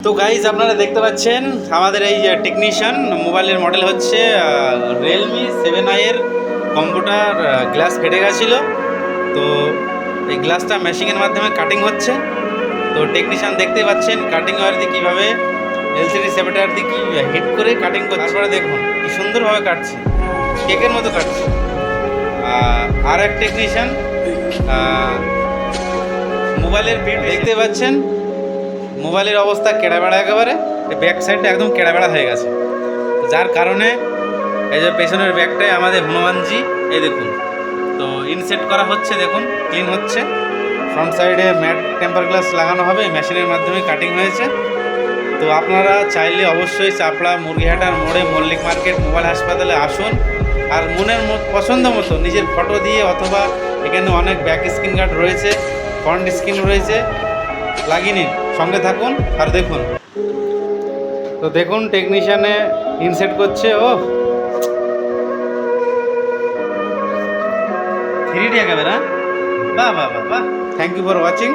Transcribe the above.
তো গাইজ আপনারা দেখতে পাচ্ছেন আমাদের এই যে টেকনিশিয়ান মোবাইলের মডেল হচ্ছে রিয়েলমি 7i এর কম্পিউটার গ্লাস ফেটে গেছিলো। তো এই গ্লাসটা মেশিনের মাধ্যমে কাটিং হচ্ছে। তো টেকনিশিয়ান দেখতে পাচ্ছেন কাটিং ওয়ার দিয়ে কীভাবে এলসিডি সেপারেটার দিয়ে কি হিট করে কাটিং করছে। তারপরে দেখুন কি সুন্দরভাবে কাটছে, কেকের মতো কাটছে। আর এক টেকনিশিয়ান মোবাইলের বিট দেখতে পাচ্ছেন, মোবাইলের অবস্থা কেড়াবেড়া, একেবারে ব্যাক সাইডটা একদম কেড়াবেড়া হয়ে গেছে, যার কারণে এই যে পেছনের ব্যাগটায় আমাদের হনুমানজি এই দেখুন। তো ইনসেট করা হচ্ছে, দেখুন ক্লিন হচ্ছে। ফ্রন্ট সাইডে ম্যাট টেম্পার গ্লাস লাগানো হবে, মেশিনের মাধ্যমে কাটিং হয়েছে। তো আপনারা চাইলে অবশ্যই চাপড়া মুরগিহাটার মোড়ে মল্লিক মার্কেট মোবাইল হাসপাতালে আসুন, আর মনের পছন্দ মতো নিজের ফটো দিয়ে, অথবা এখানে অনেক ব্যাক স্ক্রিন গার্ড রয়েছে, ফ্রন্ট স্ক্রিন রয়েছে, লাগিয়ে নিন। সঙ্গে থাকুন আর দেখুন। তো দেখুন টেকনিশিয়ানে ইনসেট করছে। ও 3D ক্যামেরা, বাহ বাহ বাহ বাহ। Thank you for watching.